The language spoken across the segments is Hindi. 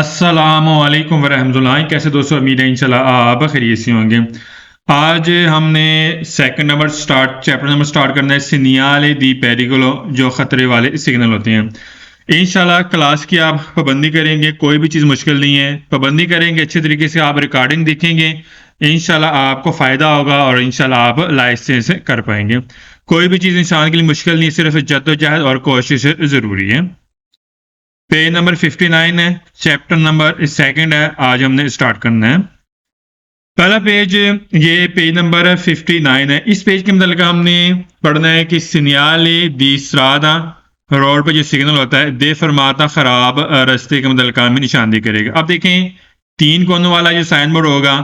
अस्सलामुअलैकुम वरहमतुल्लाह। कैसे दोस्तों, उम्मीद है इंशाल्लाह आप खैरियत से होंगे। आज हमने second number chapter number start करना है, सिग्नल दी पेरिकोलो, जो खतरे वाले सिग्नल होते हैं। इंशाल्लाह क्लास की आप पाबंदी करेंगे, कोई भी चीज़ मुश्किल नहीं है, पाबंदी करेंगे अच्छे तरीके से, आप रिकॉर्डिंग देखेंगे, इंशाल्लाह आपको फ़ायदा होगा और इंशाल्लाह आप लाइसेंस कर पाएंगे। कोई भी चीज़ इंसान के लिए मुश्किल नहीं है, सिर्फ जद्दोजहद और कोशिश ज़रूरी है। पेज नंबर 59 है, चैप्टर नंबर सेकंड है, आज हमने स्टार्ट करना है। पहला पेज, ये पेज नंबर 59 है। इस पेज के मतलब हमने पढ़ना है कि सिग्नल दी स्ट्रादा, रोड पर जो सिग्नल होता है, दे फरमाता खराब रास्ते के मतलब हमें निशानदेही करेगा। अब देखें, तीन कोनों वाला जो साइन बोर्ड होगा,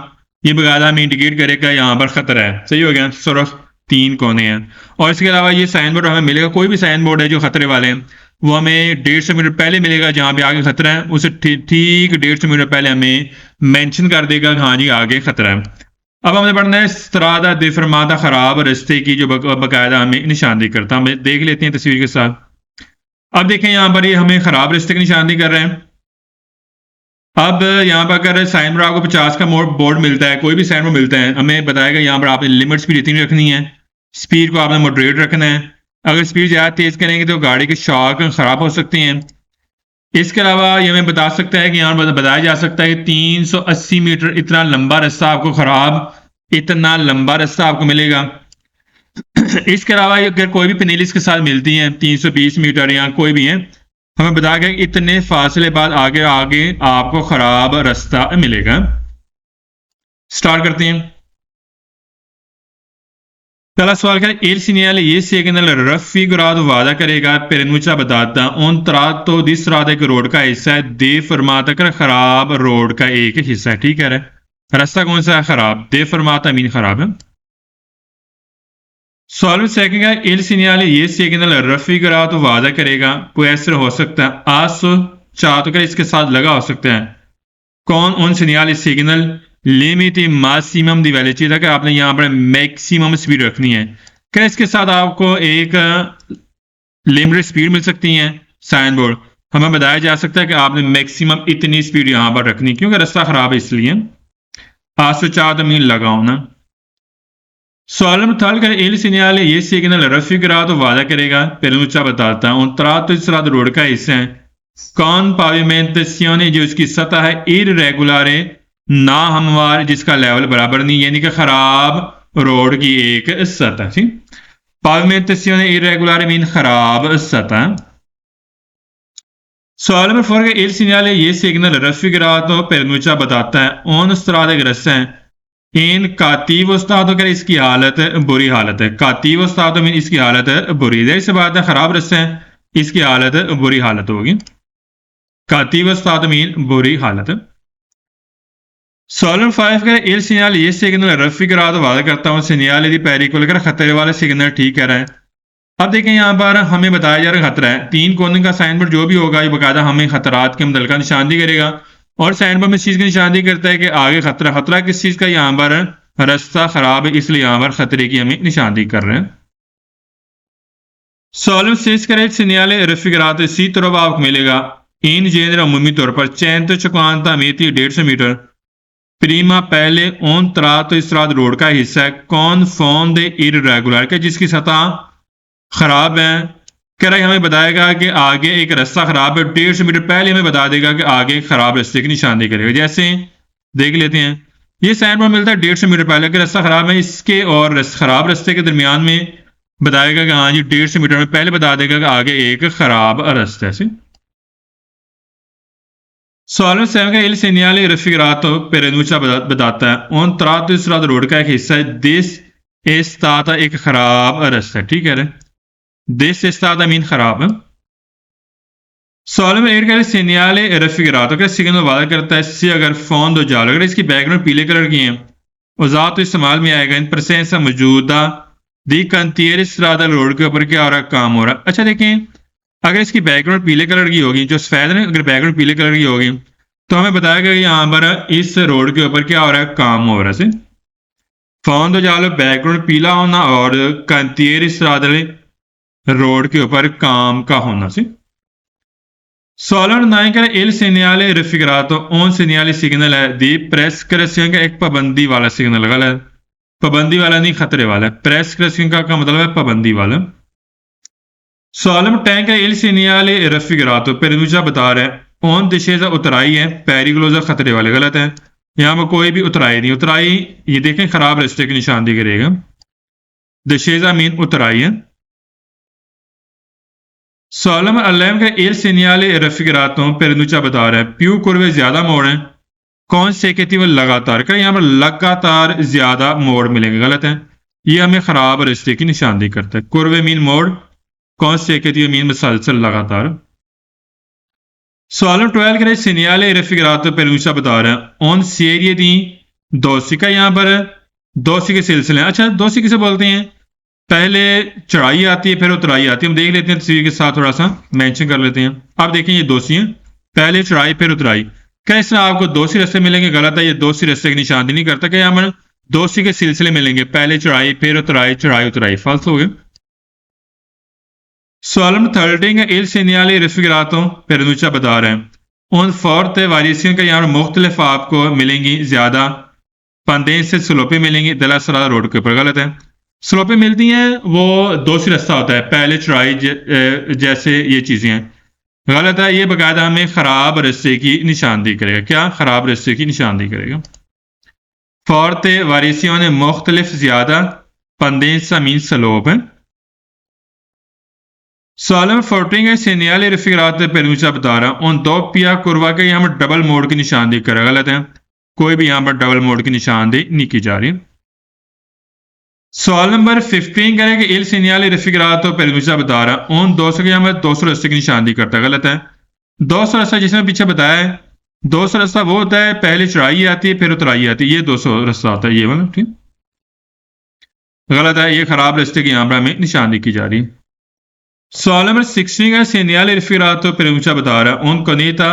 ये बकायदा हमें इंडिकेट करेगा यहाँ पर खतरा है। सही हो गया, सिर्फ तीन कोने हैं। और इसके अलावा ये साइन बोर्ड हमें मिलेगा, कोई भी साइन बोर्ड है जो खतरे वाले हैं, वो हमें 150 मीटर पहले मिलेगा। जहाँ पे आगे खतरा है उसे ठीक 150 मीटर पहले हमें मेंशन कर देगा कि हाँ जी आगे खतरा है। अब हमने पढ़ना है स्त्रादा दे फरमादा खराब रास्ते की, जो बकायदा हमें निशानदेही करता है। हम देख लेते हैं तस्वीर के साथ। अब देखें, यहाँ पर ये हमें खराब रास्ते की निशानदेही कर रहे हैं। अब यहाँ पर अगर साइन बोर्ड आपको 50 का बोर्ड मिलता है, कोई भी साइन बोर्ड मिलता है, हमें बताएगा यहाँ पर आपने लिमिट स्पीड इतनी रखनी है, स्पीड को आपने मॉडरेट रखना है। अगर स्पीड ज़्यादा तेज़ करेंगे तो गाड़ी के शॉक ख़राब हो सकते हैं। इसके अलावा ये हमें बता सकता है कि यहाँ बताया जा सकता है कि 380 मीटर इतना लंबा रास्ता आपको इतना लंबा रास्ता आपको मिलेगा। इसके अलावा अगर कोई भी पेनल्टी के साथ मिलती है 320 मीटर या कोई भी है, हमें बताया गया कि इतने फासले बाद आगे आगे आपको खराब रास्ता मिलेगा। स्टार्ट करते हैं। पहला सवाल करें, il segnale ये सिग्नल raffigurato वादा करेगा preannuncia बताता उन tratto di strada एक रोड का हिस्सा है, दे फरमाता कर खराब रोड का एक हिस्सा है। ठीक है, रास्ता कौन सा है? खराब। दे फरमाता मीन खराब है। सवाल में सेकंड है, il segnale ये सिग्नल raffigurato वादा करेगा, कोई ऐसा हो सकता है associato कर इसके साथ लगा हो सकता है। कौन? उन signal signal limit maximum the velocity तक आपने यहाँ पर मैक्सिमम स्पीड रखनी है। क्या इसके साथ आपको एक लिमिटेड स्पीड मिल सकती है? साइन बोर्ड हमें बताया जा सकता है कि आपने मैक्सिमम इतनी स्पीड यहाँ पर रखनी, क्योंकि रास्ता खराब है इसलिए। 504 मील लगाओ ना। सवाल में थल कर il segnale ये सिग्नल raffigurato वादा करेगा, preannuncia बताता है उन tratto di strada रोड का हिस्सा है। कौन? pavimentazione जो इसकी सतह है, irregolare ना हमवार जिसका लेवल बराबर नहीं, यानी कि खराब रोड की एक सतह थी। pavimentazione irregolare मीन खराब सतह। सवाल नंबर 4 का il segnale ये सिग्नल raffigurato preannuncia बताता है उन strada के रास्ते हैं, इन cattivo stato कर इसकी हालत बुरी हालत है। cattivo stato मीन इसकी हालत बुरी है, इससे बात है खराब रास्ते हैं, इसकी हालत बुरी हालत होगी। cattivo stato मीन बुरी हालत। सवाल नंबर 5 का il segnale ये सिग्नल raffigurato वादा करता हूँ सिग्नल दी पेरिकोलो कर खतरे वाले सिग्नल ठीक कह रहा है। अब देखें, यहाँ पर हमें बताया जा रहा है खतरा है, तीन कोने का साइन बोर्ड जो भी होगा ये बकायदा हमें खतरात के मतलब का निशानदेही करेगा। और साइन बोर्ड में इस चीज़ की निशानदेही करता है कि आगे खतरा। खतरा किस चीज़ का? यहाँ पर रास्ता खराब है, इसलिए यहाँ पर खतरे की हमें निशानदेही कर रहे हैं। सॉल्व सेस करें सिग्नल raffigurato इसी तरफ आपको मिलेगा इन जेनर अमूमी तौर पर 150 मीटर 150 मीटर प्रीमा पहले उन tratto di strada रोड का हिस्सा है। कौन? फोन दे irregular के जिसकी सतह खराब है। कह रहा है हमें बताएगा कि आगे एक रास्ता खराब है, 150 मीटर पहले हमें बता देगा कि आगे खराब रास्ते की निशानदेही करेगा। जैसे देख लेते हैं, ये साइन बोर्ड मिलता है 150 मीटर पहले कि रास्ता खराब है, इसके और खराब रास्ते के दरमियान में बताएगा कि हाँ जी 150 मीटर में पहले बता देगा कि आगे एक खराब रास्ता से। सवाल में 7 का il segnale raffigurato preannuncia बताता है उन tratto di strada रोड का एक हिस्सा है, दिस è stata एक खराब रास्ता। ठीक है, दिस è stata मीन खराब है। सवाल में 8 का segnale raffigurato का सिग्नल वादा करता है से अगर फोन दो जाल, अगर इसकी बैकग्राउंड पीले कलर की है, औजार तो इस्तेमाल में आएगा इन presenza मौजूदा दी cantiere strada रोड के ऊपर क्या हो रहा है? काम हो रहा है। अच्छा देखें, अगर इसकी बैकग्राउंड पीले कलर की होगी, जो सफेद है, अगर बैकग्राउंड पीले कलर की होगी तो हमें बताएगा कि यहाँ पर इस रोड के ऊपर क्या हो रहा है? काम हो रहा है। फोन दो जाल बैकग्राउंड पीला होना और cantiere strada रोड के ऊपर काम का होना से। Sağlam Naikar il segnale raffigurato un segnale signal है di prescrizione का एक पाबंदी वाला सिग्नल गलत है पाबंदी वाला नहीं खतरे वाला है प्रेस्क्रिप्शन का मतलब है पाबंदी वाला solemn tank il segnale raffigurato pernuccia बता रहा है on discesa उतराई है pericolosa खतरे वाले गलत है यहाँ पर कोई भी उतराई नहीं उतराई ये देखें खराब रास्ते की निशानदेही करेगा discesa मीन उतराई है सॉलम अल्लाम का il segnale raffigurato pernuccia बता रहा है प्यू कुर्वे ज्यादा मोड़ है कौन से कहती है लगातार का यहाँ पर लगातार ज्यादा मोड़ मिलेंगे गलत है ये हमें खराब रास्ते की निशानदेही करता है कुर्वे मीन मोड़ कौन से कहती है मीन मुसलसल लगातार सॉलम 12 के segnale raffigurato pernuccia बता रहा है ऑन सीरिये दी दोसी का यहाँ पर दोसी के सिलसिले अच्छा दोसी किसे बोलते हैं पहले चढ़ाई आती है फिर उतराई आती है हम देख लेते हैं तस्वीर के साथ थोड़ा सा मेंशन कर लेते हैं अब देखें ये दोसी हैं पहले चढ़ाई फिर उतराई क्या इसमें आपको दोसी रास्ते मिलेंगे गलत है ये दोसी रास्ते की निशानदेही नहीं करता क्या हमें दोसी के सिलसिले मिलेंगे पहले चढ़ाई फिर उतराई चढ़ाई उतराई फॉल्स हो गए solemn 13 il segnale raffigurato pernuccia बता रहे हैं उन फोर्थ वारिसियों का यहाँ मुख्तलिफ आपको मिलेंगी ज्यादा पंदें से स्लोपे मिलेंगी दला सरा रोड के ऊपर गलत है स्लोपे मिलती हैं वो दोसी रास्ता होता है पहले चढ़ाई जैसे ये चीजें हैं गलत है ये बाकायदा हमें खराब रास्ते की निशानदेही करेगा क्या खराब रास्ते की निशानदेही करेगा फोर्थ वारिसियों ने मुख्तलिफ ज्यादा पंदें सा मीन स्लोप है सॉलम 14 segnale raffigurato pernuccia बता रहा हूं उन दो पिया कुर्वा के यहाँ पर डबल मोड की निशानदेही करेगा गलत है कोई भी यहाँ पर डबल मोड की निशानदेही नहीं की जा रही सवाल नंबर 15 करें कि il segnale raffigurato pernuccia बता रहा उन 200 के यहाँ पर 200 रास्ते की निशानदेही करता है गलत है 200 रास्ता जिसमें पीछे बताया है 200 रास्ता वो होता है पहले चढ़ाई आती है फिर उतराई आती है ये 200 रास्ता होता है ये वाला ठीक गलत है ये खराब रास्ते की यहाँ पर हमें निशानदेही की जा रही है सवाल नंबर 16 का segnale raffigurato pernuccia बता रहा उन कनेता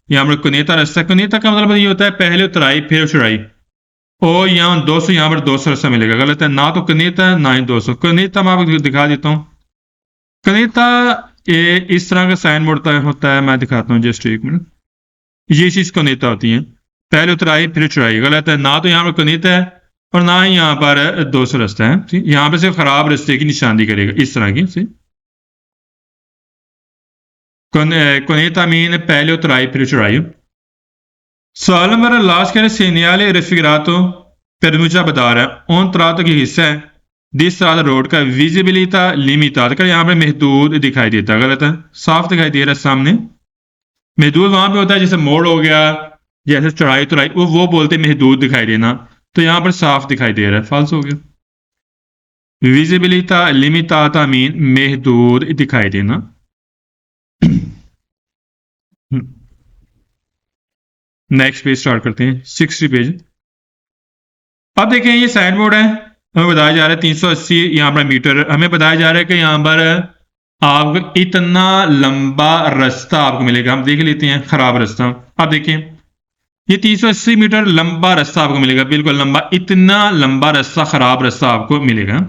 यहाँ पर कनेता रास्ता कनेता का मतलब ये होता है पहले उतराई फिर चढ़ाई और यहाँ 200 यहाँ पर 200 रास्ता मिलेगा गलत है ना तो कनेता है ना ही 200 कनेता मैं आपको दिखा देता हूँ कनेता ये इस तरह का साइन बोर्ड होता है मैं दिखाता हूँ जस्ट एक मिनट ये चीज कनेता होती है पहले उतराई फिर चढ़ाई गलत है ना तो यहाँ पर कनेता है और ना ही यहाँ पर 200 रास्ता है यहाँ पर सिर्फ खराब रास्ते की निशानदेही करेगा इस तरह की कनेता मीन पहले उतराई फिर चढ़ाई सवाल नंबर लास्ट कह रहे segnale raffigurato pernuccia बता रहा है उन तरातों की हिस्सा है जिस तरह रोड का विजिबिलिटी लिमिटेड कर यहाँ पे महदूद दिखाई देता है गलत है साफ दिखाई दे रहा है सामने महदूद वहां पे होता है जैसे मोड़ हो गया जैसे चढ़ाई तुराई वो बोलते महदूद दिखाई देना तो यहाँ पर साफ दिखाई दे रहा है फाल्स हो गया विजिबिलिटी लिमिटेड मीन महदूद दिखाई देना नेक्स्ट पेज स्टार्ट करते हैं 60 पेज अब देखें ये साइन बोर्ड है हमें बताया जा रहा है 380 यहाँ पर मीटर हमें बताया जा रहा है कि यहाँ पर आपको इतना लंबा रास्ता आपको मिलेगा हम देख लेते हैं खराब रास्ता अब देखें ये 380 मीटर लंबा रास्ता आपको मिलेगा बिल्कुल लंबा इतना लंबा रास्ता खराब रास्ता आपको मिलेगा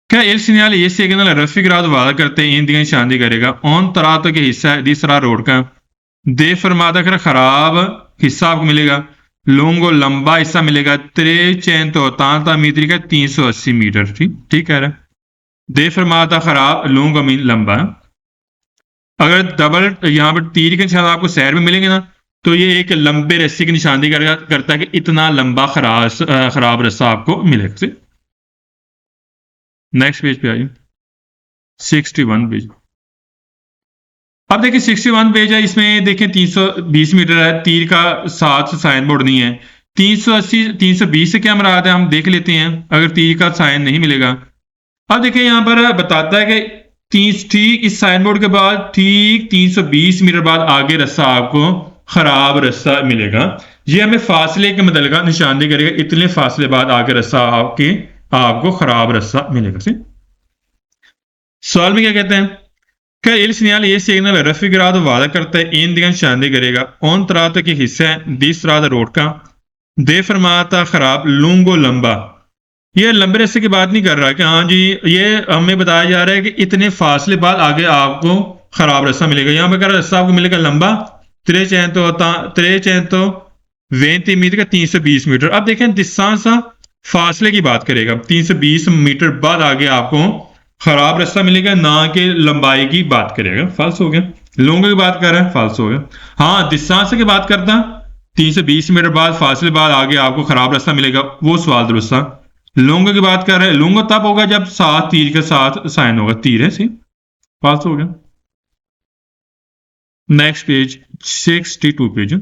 क्या il segnale ये सिग्नल raffigurato वादा करते हैं इन दिया निशानदेही करेगा ऑन तरातों के हिस्सा है दूसरा रोड का दे फरमाता कर खराब हिस्सा आपको मिलेगा लूंगो लंबा हिस्सा मिलेगा 380 मीटर का 380 मीटर ठीक कह रहा है दे फरमाता खराब लूंगो मीन लंबा अगर डबल यहाँ पर तीर के निशान आपको सैर में मिलेंगे ना तो ये एक लंबे रस्सी की निशानदेही करता है कि इतना लंबा खराब रास्ता आपको मिलेगा नेक्स्ट पेज पे आइए 61 पेज अब देखिए 61 पेज है इसमें देखें 320 मीटर है तीर का साथ साइन बोर्ड नहीं है 380 320 से क्या मराद है हम देख लेते हैं अगर तीर का साइन नहीं मिलेगा अब देखिए यहाँ पर बताता है कि ठीक इस साइन बोर्ड के बाद ठीक 320 मीटर बाद आगे रास्ता आपको खराब रास्ता मिलेगा ये हमें फासले के मतलब निशानदेही करेगा इतने फासले बाद आगे रास्ता आपको खराब रास्ता मिलेगा सवाल में क्या कहते हैं क्या il segnale ये सिग्नल raffigurato वादा करता है इन दिया निशानदेही करेगा ऑन तरातों के हिस्से है दिस तरह रोड का दे फरमाता खराब लूंगो लंबा ये लंबे रास्ते की बात नहीं कर रहा कि हाँ जी ये हमें बताया जा रहा है कि इतने फासले बाद आगे आपको ख़राब रास्ता मिलेगा। यहाँ पर अगर रास्ता आपको मिलेगा लंबा 320 मीटर का 320 मीटर। अब देखें डिस्टेंस फासले की बात करेगा, 320 मीटर बाद आगे आपको खराब रास्ता मिलेगा, ना कि लंबाई की बात करेगा। फाल्स हो गया। लॉन्ग की बात कर रहे हैं, फाल्स हो गया। हाँ डिस्टेंस की बात करता 320 मीटर बाद फासले बाद आगे आपको खराब रास्ता मिलेगा, वो सवाल दुरुस्त था। लॉन्ग की बात कर रहे हैं, लॉन्ग तब होगा जब सात तीर के साथ साइन होगा, तीर है सी। फाल्स हो गया। Next page 62 page.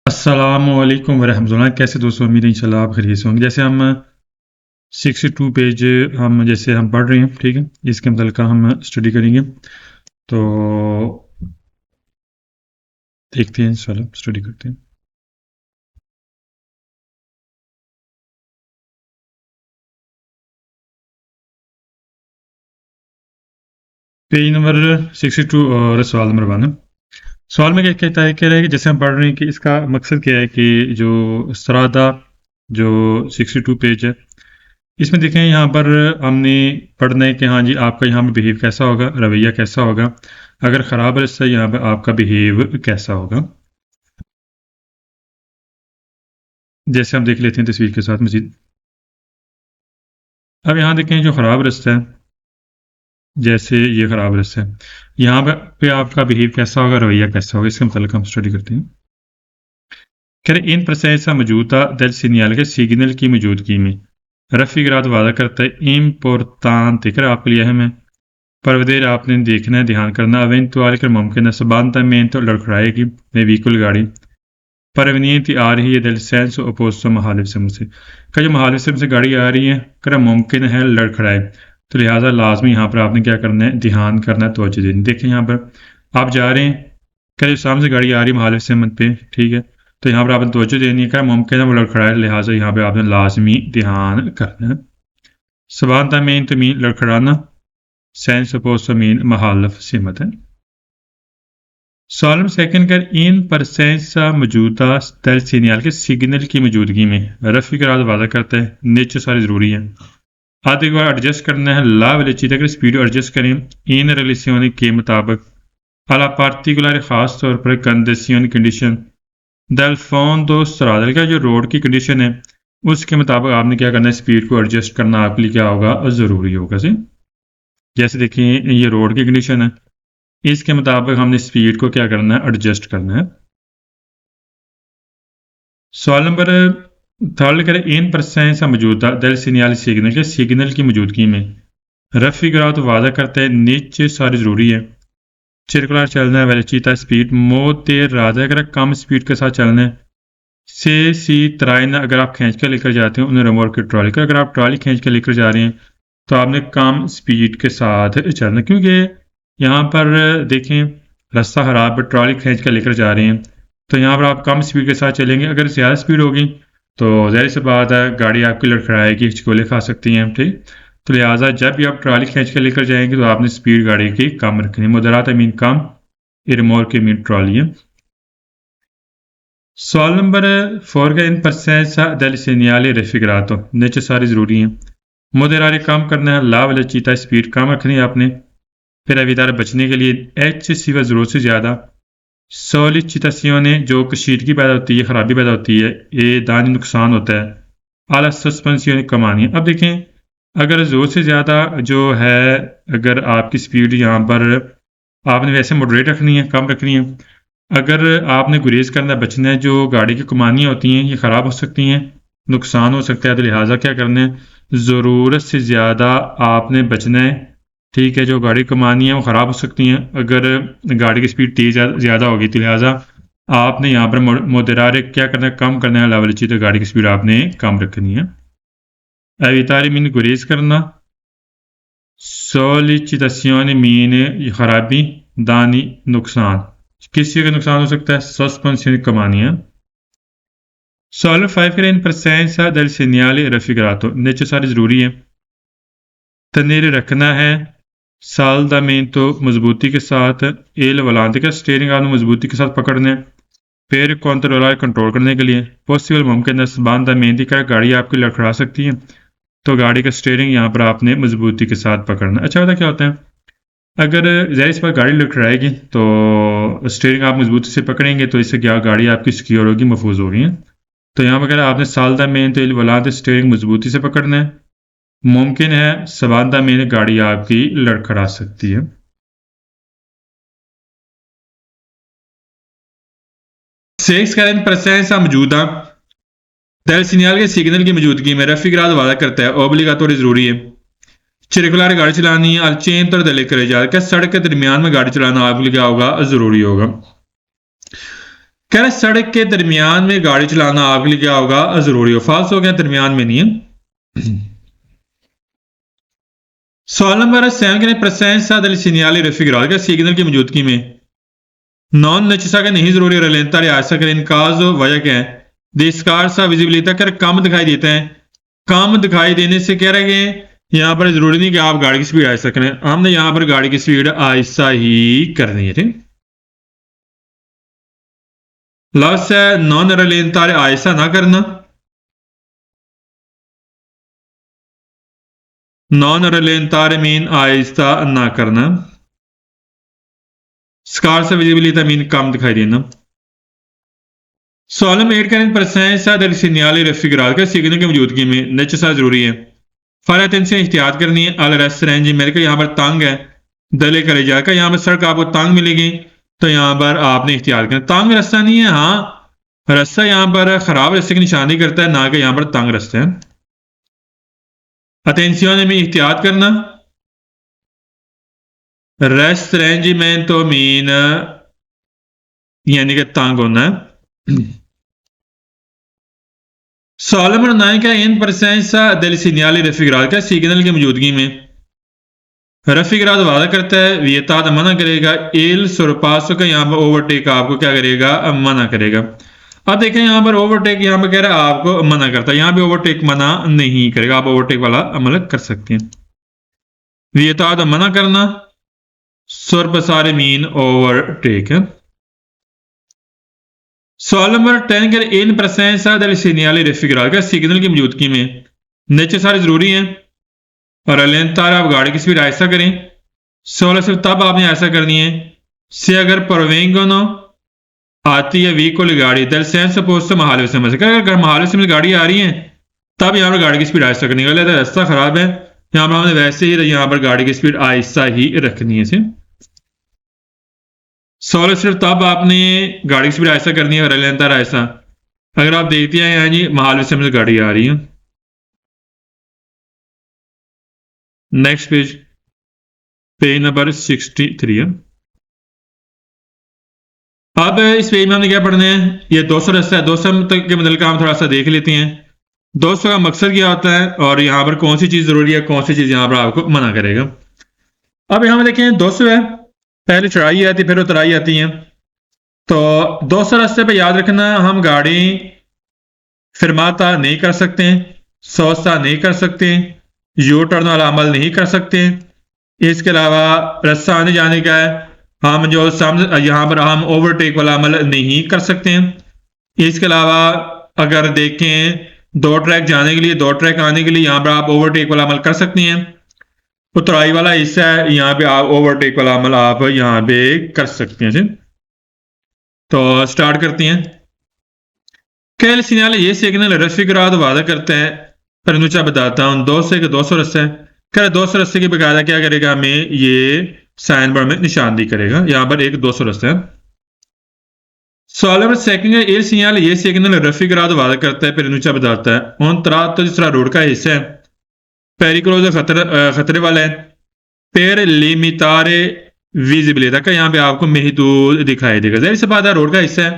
अस्सलामुअलैकुम वरहमतुल्लाह। कैसे दोस्तों, उम्मीद है इंशाल्लाह आप खैरियत से होंगे। जैसे हम 62 पेज हम पढ़ रहे हैं, ठीक है, इसके मतलब का हम स्टडी करेंगे। तो देखते हैं, इंशाल्लाह स्टडी करते हैं। पेज नंबर 62 और सवाल नंबर 1। सवाल में क्या कहता है, कह रहा है कि जैसे हम पढ़ रहे हैं कि इसका मकसद क्या है कि जो सरादा जो 62 पेज है, इसमें देखें यहाँ पर हमने पढ़ना है कि हाँ जी आपका यहाँ पर बिहेव कैसा होगा, रवैया कैसा होगा, अगर ख़राब रास्ता है यहाँ पर आपका बिहेव कैसा होगा। जैसे हम देख लेते हैं तस्वीर के साथ मजीद। अब यहाँ देखें जो ख़राब रास्ता है, जैसे ये ख़राब रास्ता है, यहाँ पे आपका बिहेव कैसा होगा, रवैया कैसा होगा, इसके मतलब हम स्टडी करते हैं। कह रहे इन प्रोसेस मौजूदा दल सिग्नल के सिग्नल की मौजूदगी में रफ़ी ग्राद वादा करता है इम्पोर्टान कर आपके लिए अहम है। परवदेर आपने देखना है, ध्यान करना, अवेंतुआल कर मुमकिन है सबानता में तो लड़खड़ाएगी मैं व्हीकल गाड़ी परवनीत आ रही है दल सेंस अपोस्तो महालिफ से मुझसे का जो महालिफ से गाड़ी आ रही है कर मुमकिन है लड़खड़ाए, तो लिहाजा लाजमी यहाँ पर आपने क्या करना है, ध्यान करना है, तवज्जो देनी। देखिए यहाँ पर आप जा रहे हैं, कल सामने से गाड़ी आ रही है महालिफ से मत पे, ठीक है, तो यहाँ पर आपने तवज्जो देनी है, क्या मुमकिन है वो लड़खड़ाए, लिहाजा यहाँ पर आपने लाजमी ध्यान करना है। सबानता में तो मीन लड़खड़ाना, सेंस अपोस्तो मीन महालफ सिमत है। सवाल सेकंड कर इन परसेंस मौजूदा दल सिग्नल के सिग्नल की मौजूदगी में रफ़ी का वादा करता है नीचे सारी ज़रूरी है। आधे बार एडजस्ट करना है ला वेलोसिटी अगर स्पीड एडजस्ट करें इन रिलेशन के मुताबिक अला पार्टिकुलर ख़ास तौर पर कंडीशन कंडीशन दल फोन दो सरादल का जो रोड की कंडीशन है उसके मुताबिक आपने क्या करना है, स्पीड को एडजस्ट करना आपके लिए क्या होगा, ज़रूरी होगा। से जैसे देखिए ये रोड की कंडीशन है, इसके मुताबिक हमने स्पीड को क्या करना है, एडजस्ट करना है। सवाल नंबर थर्ड करें इन परसेंस मौजूदा दल सिग्नल के सिग्नल की मौजूदगी में रफ़ी ग्राह तो वादा करता है नीचे सारी ज़रूरी है। चिरकुलर चलना है, वेलोसिटी स्पीड मोते राधा अगर कम स्पीड के साथ चलना है, से सी तराइन अगर आप खींच कर लेकर जाते हैं उन्हें रिमोट की ट्रॉली का, अगर आप ट्रॉली खींच कर लेकर जा रहे हैं तो आपने कम स्पीड के साथ चलना, क्योंकि यहाँ पर देखें रास्ता ख़राब है, ट्रॉली खींच कर लेकर जा रहे हैं, तो यहाँ पर आप कम स्पीड के साथ चलेंगे। अगर ज़्यादा स्पीड होगी तो ज़ाहिर सी बात है गाड़ी आपकी लड़खड़ाएगी, हिचकोले खा सकती हैं, ठीक। तो लिहाजा जब भी आप ट्रॉली खींच कर लेकर जाएंगे तो आपने स्पीड गाड़ी की कम रखनी है। मुदरात मीन कम, इरमोर के मीन ट्रॉली है। सवाल नंबर 4 का इन परसेंस दल सिग्नल रेफिग्रातो नीचे सारी ज़रूरी हैं। मुदरारे कम करना है, ला वेलोसिटी स्पीड कम रखनी है आपने। फिर अविदार बचने के लिए एच सिवा ज़रूरत से ज़्यादा सोलिचितासियों जो कशीदगी पैदा होती है, ख़राबी पैदा होती है, ये दानी नुकसान होता है, आला सस्पेंसियों कमानी है। अब देखें अगर ज़रूरत से ज़्यादा जो है, अगर आपकी स्पीड यहाँ पर आपने वैसे मॉडरेट रखनी है, कम रखनी है, अगर आपने गुरेज करना है, बचना है, जो गाड़ी की कमानियाँ होती हैं ये ख़राब हो सकती हैं, नुकसान हो सकता है, तो लिहाजा क्या करना है, ज़रूरत से ज़्यादा आपने बचना है, ठीक है। जो गाड़ी कमानी है वो ख़राब हो सकती हैं, अगर गाड़ी की स्पीड तेज़ ज़्यादा होगी तो लिहाजा आपने यहाँ पर मोदरारे क्या करना है, कम करना है, लावलची तो गाड़ी की स्पीड आपने कम रखनी है। एवितारे मीन गुरेज करना, सोलिचितासियों मीन खराबी, दानी नुकसान, किस चीज़ का नुकसान हो सकता है, सस्पेंशन कमानी है। सॉल्व 5 करें इन परसेंस दल सिग्नल रफिक्रातो नीचे सारी ज़रूरी है। तनेरे रखना है सालदामेंतो मजबूती के साथ, एल वलांते का स्टीयरिंग आपने मजबूती के साथ पकड़ना है। फिर कंट्रोलर कंट्रोल करने के लिए पॉसिबल मुमकिन है बांदामेंती का गाड़ी आपकी लड़खड़ा सकती है, तो गाड़ी का स्टीयरिंग यहाँ पर आपने मजबूती के साथ पकड़ना। अच्छा होता क्या होता है, अगर ज़ाहिर इस पर गाड़ी लटकाएगी तो स्टीयरिंग आप मजबूती से पकड़ेंगे तो इससे क्या गाड़ी आपकी सिक्योर होगी, महफूज होगी। तो यहाँ पर अगर आपने सालदा में तेल वलाद स्टीयरिंग मजबूती से पकड़ना है, मुमकिन है सबादा में गाड़ी आपकी लड़खड़ा सकती है। सेक्स करंट presenza मौजूदा दैल सिग्नल के सिग्नल की मौजूदगी में रफीकरात वादा करता है ओब्लिगाटोरी जरूरी है। चिरकुलार गाड़ी चलानी है अलचेन तर दले करे जा रहा सड़क के दरमियान में गाड़ी चलाना आपके लिए क्या होगा, जरूरी होगा। कह रहे सड़क के दरमियान में गाड़ी चलाना आपके लिए क्या होगा, जरूरी हो। फाल्स हो गया, दरमियान में नहीं है। सवाल नंबर 7 के presenza del segnale raffigurato के सिग्नल की मौजूदगी में नॉन नेचसा का नहीं जरूरी रलेंता रियासा कर इनकाज वजह क्या है, दिस्कार सा विजिबिलिटी कर कम दिखाई देता है। कम दिखाई देने से कह रहे हैं यहाँ पर जरूरी नहीं कि आप गाड़ी की स्पीड आहिस्ता करें, हमने यहाँ पर गाड़ी की स्पीड आहिस्ता ही करनी है। ठीक, लफ्ज है नॉन रलेंतारे आहिस्ता ना करना, नॉन रलेंतारे मीन आहिस्ता ना करना, स्कार से विजिबिलिटी मीन कम दिखाई देना। सवाल में 8 करें presenza del segnale raffigurato के सिग्नल की मौजूदगी में नेचसा जरूरी है। फॉर अटेंशन एहतियात करनी है। अल रेस्टोरेंट जी मेरे को यहाँ पर तंग है, दले करे जाकर यहाँ पर सड़क आपको तंग मिलेगी तो यहाँ पर आपने एहतियात करना। तंग रास्ता नहीं है, हाँ रास्ता यहाँ पर खराब रास्ते की निशानी करता है, ना कि यहाँ पर तंग रास्ता है। अटेंशन में एहतियात करना। रेस्टोरेंट मीन यानी कि तंग होना है। सवाल नंबर 9 का इन presenza del segnale raffigurato का सिग्नल की मौजूदगी में रफीकरात वादा करता है, वियतात मना करेगा, एल सुरपासो का यहाँ पर ओवरटेक आपको क्या करेगा, मना करेगा। अब देखें यहाँ पर ओवरटेक यहाँ पर कह रहा है आपको मना करता है, यहाँ पे ओवरटेक मना नहीं करेगा, आप ओवरटेक वाला अमल कर सकते हैं। वियतात मना करना, सुरपसारे मीन ओवरटेक है। सवाल नंबर 10 के इन presenza del segnale raffigurato का सिग्नल की मौजूदगी में नेचर सारे जरूरी हैं और अलेंतार आप गाड़ी की स्पीड आहिस्ता करें। 16 सिर्फ तब आपने ऐसा करनी है से अगर परवेंगनो आती है व्हीकल गाड़ी दल सेंस पोस्ट महालवे समझ कर, अगर महालवे से गाड़ी आ रही है तब यहाँ पर गाड़ी की स्पीड आहिस्ता करनी है। रास्ता खराब है, यहाँ पर हमने वैसे ही यहाँ पर गाड़ी की स्पीड आहिस्ता ही रखनी है। 16 सिर्फ तब आपने गाड़ी की स्पीड ऐसा करनी है और रलेंतार ऐसा। अगर आप देखते हैं यहाँ जी महालवे से मुझे गाड़ी आ रही है। नेक्स्ट पेज, पेज नंबर 63 है। अब इस पेज में हमने क्या पढ़ना है, ये 200 रास्ता है। 200 तक के मतलब का हम थोड़ा सा देख लेते हैं। 200 का मकसद क्या होता है और यहाँ पर कौन सी चीज जरूरी है, कौन सी चीज यहाँ पर आपको मना करेगा। अब यहाँ पर देखें 200 है, पहले चढ़ाई आती फिर उतराई आती है। तो 200 रास्ते पे याद रखना हम गाड़ी फिरमाता नहीं कर सकते, सोचता नहीं कर सकते, यू टर्न वाला अमल नहीं कर सकते। इसके अलावा रास्ता आने जाने का है, हम जो सामने यहाँ पर हम ओवरटेक वाला अमल नहीं कर सकते हैं। इसके अलावा अगर देखें 2 ट्रैक जाने के लिए 2 ट्रैक आने के लिए यहाँ पर आप ओवरटेक वाला अमल कर सकती हैं। उतराई वाला हिस्सा है, यहाँ पे आप ओवरटेक वाला अमल आप यहाँ पे कर सकते हैं। तो स्टार्ट करते हैं। कैल सिग्नल ये सिग्नल रफीकरात वादा करता है, परनुचा बताता हूँ 200 के 200 रास्ते है। कह 200 रास्ते की बकायदा क्या करेगा, हमें ये साइन बोर्ड में निशानदी करेगा। यहाँ पर एक 200 रास्ता है। सवाल नंबर 2 ये सिग्नल ये सिग्नल रफीकरात वादा करता है, परनुचा बताता है उन तरात तो जिस तरह रोड का हिस्सा है पेरिकुलोज खतरे वाला है, पेर लिमिटारे विजिबिलिटी का यहाँ पे आपको महदूद दिखाई देगा। जहर से बात है रोड का हिस्सा है,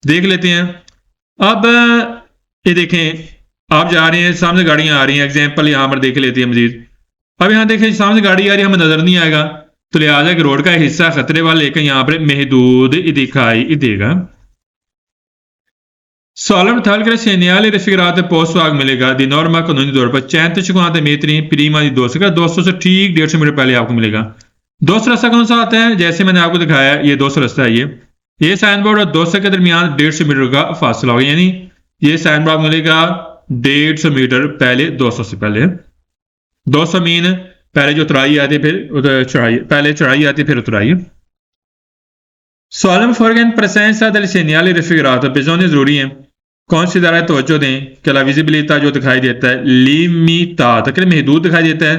देख लेते हैं। अब ये देखें आप जा रहे हैं, सामने गाड़ियां आ रही हैं, एग्जांपल यहाँ पर देख लेते हैं मजीद। अब यहाँ देखें सामने गाड़ी आ रही है, हमें नजर नहीं आएगा, तो लिहाजा कि रोड का हिस्सा खतरे वाला लेकर यहाँ पर महदूद दिखाई देगा। Solemn talkare segnale raffigurate post भाग मिलेगा दी नॉर्मा कानूनी तौर पर 35 मेत्री प्रीमा दी 200 का 200 से ठीक 150 मीटर पहले आपको मिलेगा। 200 रास्ता कौन सा आता है, जैसे मैंने आपको दिखाया ये 200 रास्ता है। ये साइन बोर्ड और 200 के दरमियान 150 मीटर का फासला होगा, यानी ये साइन बोर्ड मिलेगा 150 मीटर पहले 200 से पहले। 200 मीन पहले जो उतराई आती है फिर चढ़ाई, पहले चढ़ाई आती है फिर उतराई। सवाल नंबर 4 के presenza del segnale raffigurato bisogna जरूरी है कौन सी तरह तवज्जो दें कि ला विजिबिलिटा जो दिखाई देता है लिमिटाता कि महदूद दिखाई देता है,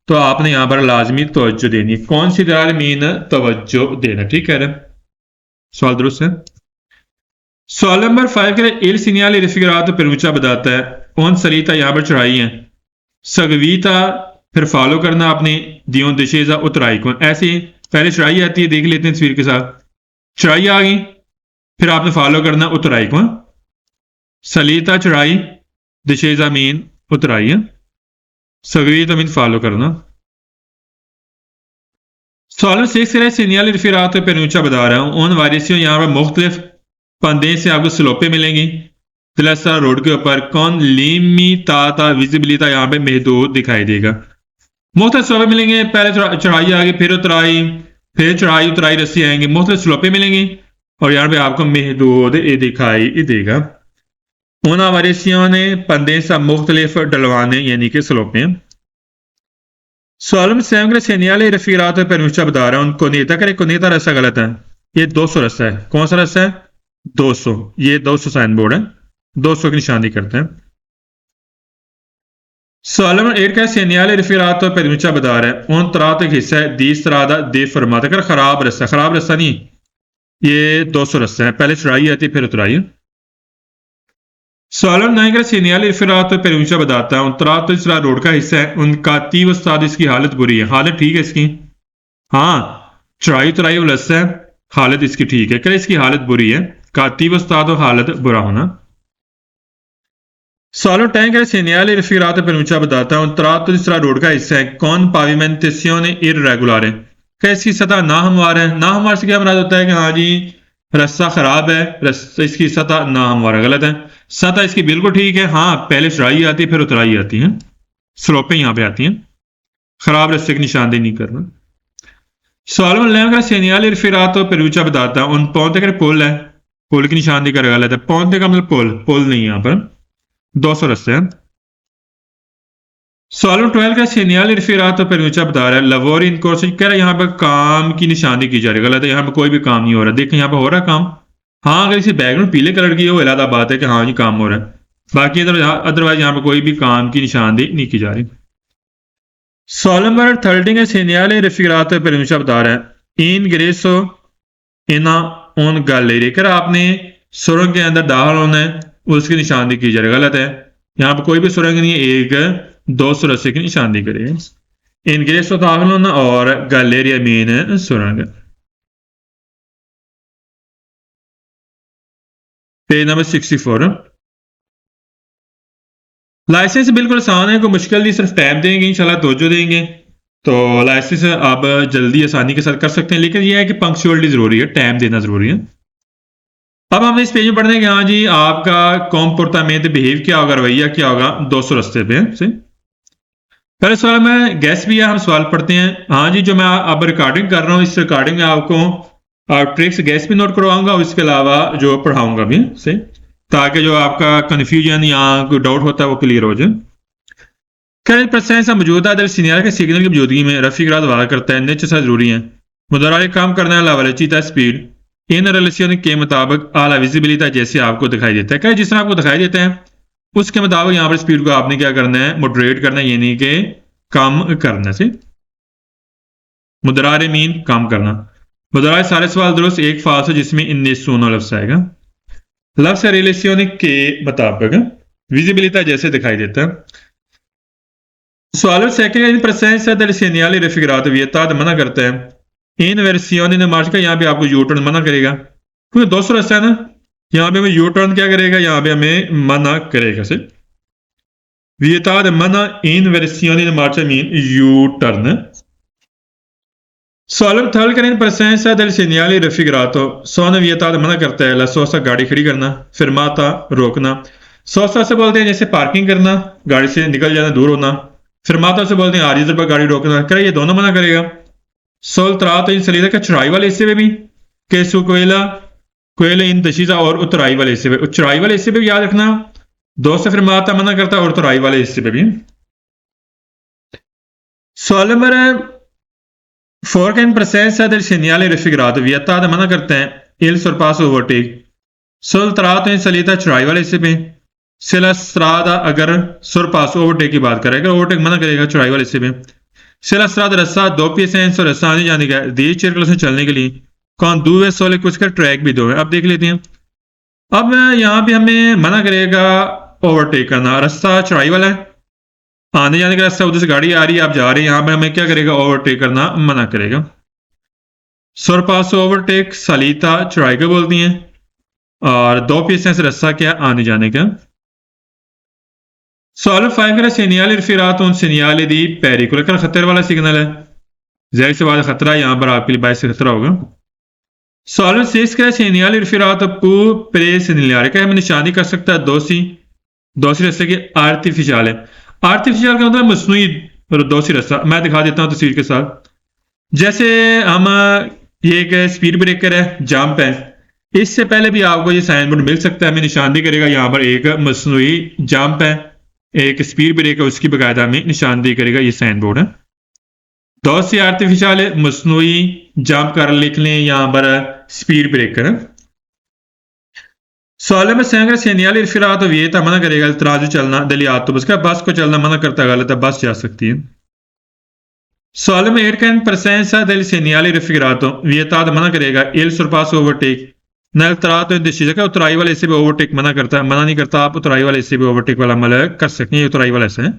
तो आपने यहां पर लाजमी तवज्जो देनी है। कौन सी तरह मीन तवज्जो देना, ठीक है। सवाल दुरुस्त है। सवाल नंबर 5 के लिए il segnale raffigurato पेरुचा बताता है कौन सलीता यहां पर चढ़ाई है, सगवीता फिर फॉलो करना आपने दियों दिशेजा उतराई को, ऐसे पहले चढ़ाई आती है, देख लेते हैं तस्वीर के साथ। चढ़ाई आ गई, फिर आपने फॉलो करना उतराई को, सलीता चढ़ाई, दिशेजा मीन उतराई है, सगवीता मीन फॉलो करना। सवाल 6 के लिए सीनियल रिफिरात पे ऊंचा बता रहा हूं उन वारिसियों यहाँ पर मुख्तलिफ पंदे से आपको स्लोपे मिलेंगी। तिलसा रोड के ऊपर कौन लिमिटाता विजिबिलिटा यहाँ पे महदूद दिखाई देगा। मुख्तलिफ स्लोपे मिलेंगे, पहले चढ़ाई आ गई, फिर उतराई, फिर चढ़ाई उतराई रस्सी आएंगे, मुख्तलिफ स्लोपे मिलेंगी और यहाँ पे आपको महदूद दिखाई देगा। उन वारिसियों ने पंदे से मुख्तलिफ डलवाने यानी कि स्लोपे। सवाल में सेनियाले रफीरात पर ऊंचा बता रहा हूं उनको नेता करे, को नेता रास्ता गलत है, ये 200 रास्ता है। कौन सा रास्ता है? 200, ये 200 साइन बोर्ड है, 200 की निशानी करते हैं। सवाल नंबर 8 का सेनियाले रफीरात पर ऊंचा बता रहा है उन तरात एक हिस्सा है दी सरादा दे फरमाता कर खराब रास्ता नहीं, ये 200 रास्ता है, पहले चढ़ाई आती फिर उतराई। सवाल नंबर 9 सीनियाली रिफरात पर ऊंचा बताता है तरात इसरा रोड का हिस्सा है उनका तीव उस्ताद इसकी हालत बुरी है, हालत ठीक है इसकी, हाँ चढ़ाई उतराई उलस है, हालत इसकी ठीक है, क्या इसकी हालत बुरी है, कातीब उस्ताद और हालत बुरा होना। सवाल टैंक है सीनियाली रिफरात पर ऊंचा बताता है तरात इसरा रोड का हिस्सा है कौन पाविमेंटेसियों इर्रेगुलर है, क्या इसकी सतह ना हमवार है। ना हमवार से क्या मराद होता है कि हाँ जी रास्ता खराब है, रास्ता इसकी सतह ना हमवार गलत है, सतह इसकी बिल्कुल ठीक है, हाँ पहले चढ़ाई आती है फिर उतराई आती है, स्लोपें यहां पे आती हैं, खराब रास्ते की निशानदेही नहीं करना। सवाल में सेनियाली रिफिरात पर ऊंचा बताता है उन पौधे का पुल है, पुल की निशानदेही कर गलत है, पौधे का मतलब पुल नहीं है, यहां पर 200 रास्ते हैं। सवाल 12 का सेनियाली रिफिरात पर ऊंचा बता रहा है लवोरी इनको कह रहा है यहां पर काम की निशानदेही की जा रही है, गलत है, यहां पर कोई भी काम नहीं हो रहा, देखें यहां पर हो रहा है काम, हाँ अगर इसे बैकग्राउंड पीले कलर की हो अलग बात है कि हाँ जी काम हो रहा है, बाकी अदरवाइज यहाँ पर कोई भी काम की निशानदेही नहीं की जा रही। सवाल नंबर 13 सेनियाले रिफिरात पर ऊंचा बता रहा है इन ग्रेसो इना उन गैलरी कर आपने सुरंग के अंदर दाखिल होना है उसकी निशानदेही की जा रही है, गलत है, यहाँ पर कोई भी सुरंग नहीं है, एक 200 रस्से की निशानदेही करें। इन ग्रेसो दाखिल होना और गैलेरिया मीन सुरंग। Page number 64। लाइसेंस बिल्कुल आसान है, कोई मुश्किल नहीं, सिर्फ टाइम देंगे इंशाल्लाह तवज्जो देंगे तो लाइसेंस आप जल्दी आसानी के साथ कर सकते हैं, लेकिन यह है कि पंक्चुअलिटी जरूरी है, टाइम देना जरूरी है। अब हमने इस पेज में पढ़ने कि हाँ जी आपका कॉम्पोर्टामेंट बिहेव क्या होगा, रवैया क्या होगा 200 रास्ते पे से। पहले सवाल में गैस भी है, हम सवाल पढ़ते हैं। हाँ जी जो मैं अब रिकॉर्डिंग कर रहा हूँ इस रिकॉर्डिंग में आपको ट्रिक्स गैस भी नोट करवाऊंगा और इसके अलावा जो पढ़ाऊंगा भी से, ताकि जो आपका कन्फ्यूजन या कोई डाउट होता है वो क्लियर हो जाए। क्या परसेंट मौजूदा दल सीनियर के सिग्नल की मौजूदगी में रफीकरात वादा करता है नेचर से जरूरी है मुदरारे काम करना लावलचीता स्पीड इन रिलेशन के मुताबिक आला विजिबिलिटी जैसे आपको दिखाई देता है, क्या जिस तरह आपको दिखाई देता है उसके मुताबिक यहाँ पर स्पीड को आपने क्या करना है मॉडरेट करना है, यानी कि कम करना से मुदरारे मीन कम करना। मुदरारे सारे सवाल दुरुस्त, एक फास है जिसमें इन सोना लफ्स आएगा, लफ्स रिलेशन के मुताबिक विजिबिलिटी जैसे दिखाई देता है। सवाल second presence del segnale raffigurato vietato मना करता है इन versioni ने मार्च का, यहाँ पे आपको यू टर्न मना करेगा क्योंकि 200 रास्ता है ना, यहाँ पे हमें यू टर्न क्या करेगा, यहाँ पे हमें मना करेगा से vietato मना इन versioni ने मार्च मीन यू टर्न। सवाल थर्ड करें presence del segnale raffigurato sono vietato मना करता है la sosta गाड़ी खड़ी करना, fermata रोकना, सोस्ता से बोलते हैं जैसे पार्किंग करना, गाड़ी से निकल जाना दूर होना, fermata से बोलते हैं आरिज़ पर गाड़ी रोकना, करे ये दोनों मना करेगा। सोल त्रात इन सलीदा का चढ़ाई वाले हिस्से में भी केसु कोयला इन दशीजा और उतराई वाले हिस्से में, चढ़ाई वाले हिस्से पे भी याद रखना, दो से fermata मना करता है और उतराई वाले हिस्से पे भी। सवाल number 4 che in presenza del segnale raffigurato vietata मना करते हैं il sorpasso overtake sul tratto in salita चढ़ाई वाले हिस्से पे se la strada अगर sorpasso overtake की बात करेगा overtake मना करेगा चढ़ाई वाले हिस्से पे se la strada रास्ता doppie senso रास्ता आने जाने का दी सर्कल से चलने के लिए कौन due sole कुछ का ट्रैक भी दो है अब देख लेते हैं अब यहाँ पे हमें मना करेगा ओवरटेक करना रास्ता चढ़ाई वाला है आने जाने का रास्ता उधर से गाड़ी आ रही है आप जा रहे हैं यहाँ पे हमें क्या करेगा ओवरटेक करना मना करेगा सोरपासो ओवरटेक सलीता चढ़ाई को बोलती हैं और दो पीस से रास्ता क्या आने जाने का सवाल 5 का सीनियाल इरफिरात उन सीनियाल दी पेरिकुलर का खतरे वाला सिग्नल है जहर से वाला खतरा यहाँ पर आपके लिए बाइस से खतरा होगा सवाल 6 का सीनियाल इरफिरात पू प्रे सीनियाल का हमें निशानी कर सकता है दोसी रास्ते की आर्टिफिशियल है आर्टिफिशियल का मतलब मसनूई दोसी रास्ता मैं दिखा देता हूँ तस्वीर के साथ जैसे हम ये एक स्पीड ब्रेकर है जंप है इससे पहले भी आपको ये साइन बोर्ड मिल सकता है हमें निशानदेही करेगा यहाँ पर एक मसनूई जंप है एक स्पीड ब्रेकर उसकी बाकायदा हमें निशानदेही करेगा ये साइन बोर्ड है दोसी आर्टिफिशियल है मसनूई जंप कर लिख लें यहाँ पर स्पीड ब्रेकर है सवाल में सेंगर सेनियाल इरफिरात वियता मना करेगा तराजू चलना दलियात तो बस को चलना मना करता गलत है बस जा सकती है सवाल में 8 का presenza del segnale raffigurato vietato मना करेगा il sorpasso overtake nel tratto in discesa का उतराई वाले हिस्से पे ओवरटेक मना करता है मना नहीं करता आप उतराई वाले हिस्से पे ओवरटेक वाला अमल कर सकते हैं उतराई वाला हिस्सा है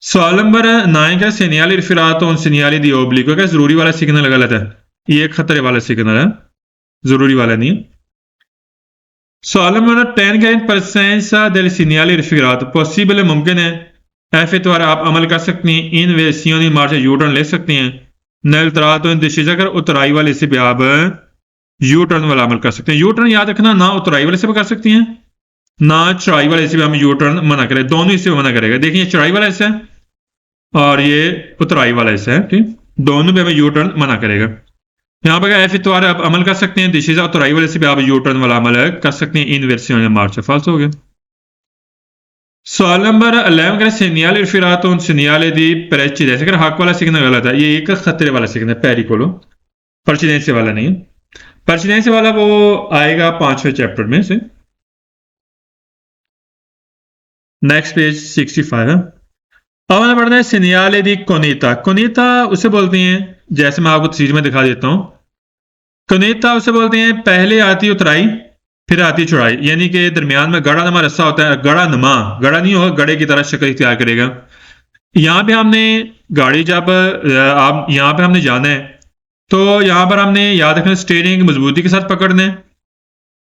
सवाल नंबर 9 का segnale raffigurato un segnale di obbligo का जरूरी वाला सिग्नल गलत है ये एक खतरे वाला सिग्नल है जरूरी वाला नहीं सवाल नंबर 10 का presenza del segnale raffigurato possible मुमकिन है ऐसे द्वारा आप अमल कर सकते हैं इन वेसियों मार्च यू टर्न ले सकते हैं नल तरा तो दिशा कर उतराई वाले से भी आप यू टर्न वाला अमल कर सकते हैं यू टर्न याद रखना ना उतराई वाले से भी कर सकती हैं ना चढ़ाई वाले से भी हम यू टर्न मना करें दोनों इससे मना करेगा देखिए चढ़ाई वाला हिस्सा है और ये उतराई वाला हिस्सा है ठीक दोनों में हमें यू टर्न मना करेगा यहाँ पर ऐसे द्वारा आप अमल कर सकते हैं दिशा उतराई वाले से भी आप यू टर्न वाला अमल कर सकते हैं इन वेसियों मार्च फॉल्स हो गया सवाल नंबर 11 का सीनियाल इरफिरात उन सीनियाल दी प्रेसिडेंस अगर हक वाला सिग्नल गलत है ये एक खतरे वाला सिग्नल पेरिकोलो प्रेसिडेंस वाला नहीं प्रेसिडेंस वाला वो आएगा 5वें चैप्टर में से नेक्स्ट पेज 65 है अब हमें पढ़ना है सीनियाल दी कोनीता उसे बोलते हैं जैसे मैं आपको तस्वीर में दिखा देता हूं कोनीता उसे बोलते हैं पहले आती उतराई फिर आती चढ़ाई यानी कि दरमियान में गड़ा नमा रास्ता होता है गड़ा नहीं होगा गड़े की तरह शक्ल इख्तियार करेगा यहाँ पे हमने गाड़ी जब आप यहाँ पे हमने जाना है तो यहाँ पर हमने याद रखना स्टीयरिंग मजबूती के साथ पकड़ना है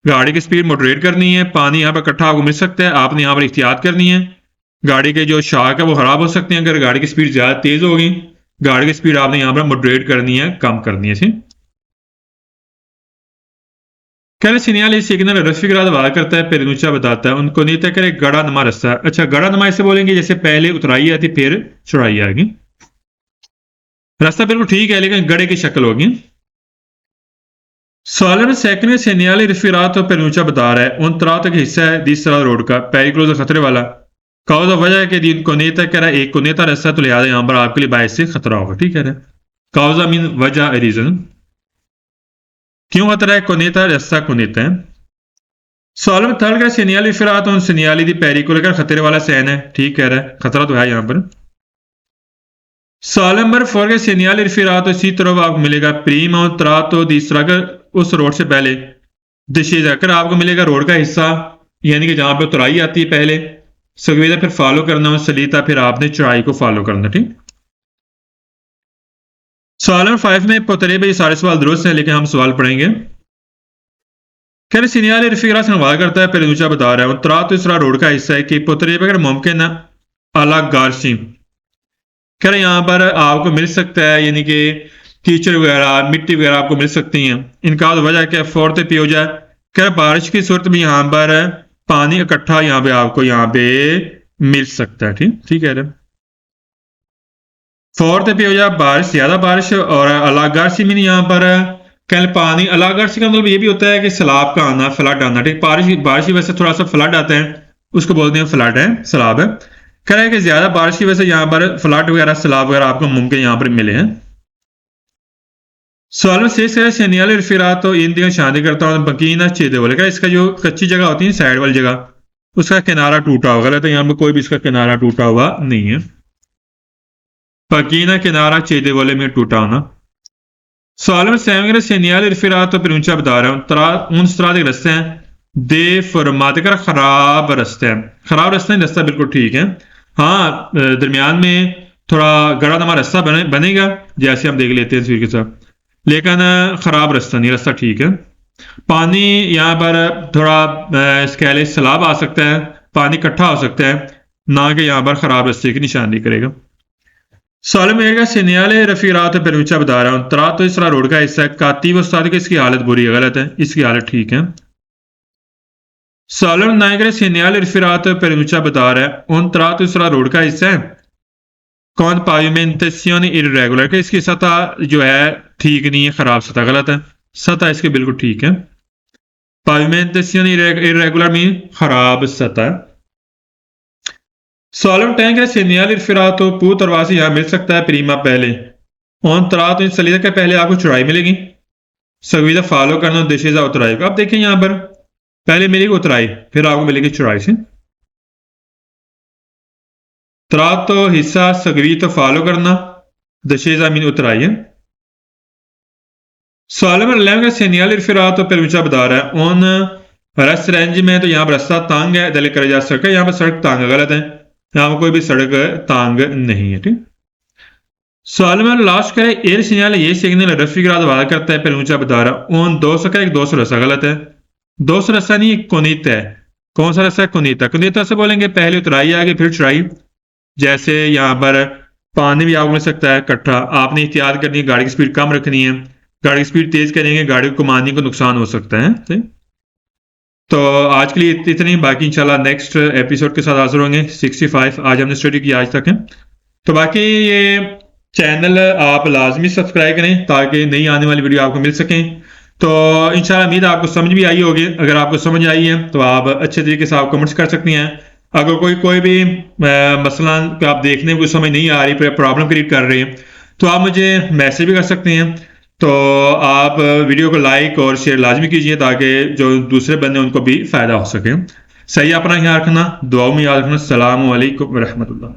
गाड़ी की स्पीड मॉडरेट करनी है पानी यहाँ पर इकट्ठा आपको मिल सकता है आपने यहाँ पर एहतियात करनी है गाड़ी के जो शाख है वो खराब हो सकते हैं अगर गाड़ी की स्पीड ज़्यादा तेज़ होगी गाड़ी की स्पीड आपने यहाँ पर मॉडरेट करनी है कम करनी है कहले सीनियाल सिग्नल रफिग्राद वार करता है पेरिनुचा बताता है उनको नहीं तक करे गड़ा नमा रास्ता अच्छा गड़ा नमा इसे बोलेंगे जैसे पहले उतराई आती फिर चढ़ाई आएगी रास्ता बिल्कुल ठीक है लेकिन गड़े की शक्ल होगी सवाल में सेकंड सीनियाल रफिरात और पेरिनुचा बता रहा है उन तरह तक हिस्सा है तीसरा रोड का पेरिक्लोज खतरे वाला काउजा वजह है कि दिन को नेता कह रहा है एक को नेता रास्ता तो लिहाजा यहाँ पर आपके लिए बायस से खतरा होगा ठीक है काउजा मीन वजह रीजन क्यों खतरा है कोनेता रास्ता कोनेता है सवाल में थर्ड का सीनियाल इरफिरात उन सीनियाली दी पेरिकुलर का खतरे वाला सैन है ठीक कह रहा है खतरा तो है यहाँ पर सवाल नंबर 4 का सीनियाल इरफिरात इसी तरह आपको मिलेगा प्रीम और त्रातो तीसरा का उस रोड से पहले दिशा जाकर आपको मिलेगा रोड का हिस्सा यानी कि जहां पे उतराई आती है पहले सगवेदा फिर फॉलो करना सलीता फिर आपने चढ़ाई को फॉलो करना ठीक सवाल नंबर 5 में पोतरे भाई सारे सवाल दुरुस्त हैं लेकिन हम सवाल पढ़ेंगे कहने सीनियाल रफिगरा से सवाल करता है पेरिनुचा बता रहा है तरा तो इसरा रोड का हिस्सा है कि पोतरे अगर मुमकिन है अलग गारसी कह रहे यहाँ पर आपको मिल सकता है यानी कि कीचड़ वगैरह मिट्टी वगैरह आपको मिल सकती हैं इनका वजह क्या फोर्थ पे हो जाए कह बारिश की सूरत में यहाँ पर पानी इकट्ठा यहाँ पे आपको यहाँ पे मिल सकता है ठीक है फोर्थ पे हो जाए बारिश ज्यादा बारिश और अलागारसी में यहाँ पर कल पानी अलागारसी का मतलब ये भी होता है कि सैलाब का आना फ्लड आना ठीक बारिश की वजह से थोड़ा सा फ्लड आता है उसको बोलते हैं फ्लड है सैलाब है कह रहा है कि ज़्यादा बारिश की वजह से यहाँ पर फ्लड वगैरह सैलाब वगैरह आपको मुमकिन यहाँ पर मिले हैं। सवाल में शेष है सैनियाल इरफिरा तो इन दिनों शादी करता हूँ बकीना चेदे बोले, इसका जो कच्ची जगह होती है साइड वाली जगह, उसका किनारा टूटा होगा, गलत है, यहाँ पर कोई भी इसका किनारा टूटा हुआ नहीं है। बकीना किनारा चेदे बोले में टूटा होना। सवाल में सैनियाल इरफिरा तो फिर ऊंचा बता रहा हूँ, उन सराद के रस्ते हैं दे फरमाते कर खराब रास्ते हैं, खराब रास्ते हैं, रास्ता बिल्कुल ठीक है। हाँ, दरमियान में थोड़ा गड़ा रास्ता बनेगा, जैसे हम देख लेते हैं तस्वीर के साथ, लेकिन खराब रास्ता नहीं, रास्ता ठीक है। पानी यहाँ पर थोड़ा कह ले सैलाब आ सकता है, पानी इकट्ठा हो सकता है, ना कि यहाँ पर खराब रास्ते की निशानी करेगा। सवाल में सनियाल रफ़ी रात पर ऊंचा बता रहा हूँ, तरा तो इसरा रोड का हिस्सा है, काती व उस्ताद की इसकी हालत बुरी है, गलत है, इसकी हालत ठीक है। सवाल में नायक सनियाल रफ़ी रात पर ऊंचा बता रहा है, उन तरा तो इसरा रोड का हिस्सा है, कौन पाविमेंटेशन इरेगुलर के इसकी सतह जो है ठीक नहीं है, खराब सतह, गलत है, सतह इसकी बिल्कुल ठीक है। पाविमेंटेशन इरेगुलर मीन खराब सतह। सॉलम टैंक है सनियाल इरफिरा तो पूत और वासी यहाँ मिल सकता है प्रीमा पहले, ऑन तरा तो इन सलीदा के पहले आपको चढ़ाई मिलेगी, सगवीदा फॉलो करना दिशेजा उतराई। अब देखें यहाँ पर पहले मिलेगी उतराई, फिर आपको मिलेगी चढ़ाई से। तरा तो हिस्सा सगवी तो फॉलो करना, दशेजा मीन उतराई है। सॉलम लैंग सनियाल इरफिरा तो फिर ऊंचा बता रहा है, ऑन रस रेंज में तो यहाँ पर रास्ता तांग है, दल कर जा सके, यहाँ पर सड़क तांग है, गलत है, यहाँ पर कोई भी सड़क तांग नहीं है, ठीक। सवाल में लास्ट करे एयर सिग्नल, ये सिग्नल रफी ग्राद वादा करता है, फिर ऊंचा बता रहा ऑन 200 का एक 200 रसा, गलत है, 200 रसा नहीं कुनीत है, कौन सा रसा है, कुनीता, कुनीता से बोलेंगे पहले उतराई आगे फिर चढ़ाई, जैसे यहाँ पर पानी भी आपको मिल सकता है इकट्ठा, आपने एहतियात करनी है, गाड़ी की स्पीड कम रखनी है, गाड़ी की स्पीड तेज करेंगे गाड़ी को घुमाने को नुकसान हो सकता है, ठीक। तो आज के लिए इतनी, बाकी इंशाल्लाह नेक्स्ट एपिसोड के साथ हाजिर होंगे। 65 आज हमने स्टडी की आज तक है, तो बाकी ये चैनल आप लाजमी सब्सक्राइब करें ताकि नई आने वाली वीडियो आपको मिल सकें। तो इंशाल्लाह उम्मीद है आपको समझ भी आई होगी, अगर आपको समझ आई है तो आप अच्छे तरीके से आप कमेंट्स कर सकती हैं। अगर कोई भी मसला आप देखने को समझ नहीं आ रही, प्रॉब्लम क्रिएट कर रहे हैं, तो आप मुझे मैसेज भी कर सकते हैं। तो आप वीडियो को लाइक और शेयर लाजमी कीजिए ताकि जो दूसरे बंदे उनको भी फ़ायदा हो सके। सही अपना ख्याल रखना, दुआओं में याद रखना। अस्सलामु अलैकुम व रहमतुल्लाह।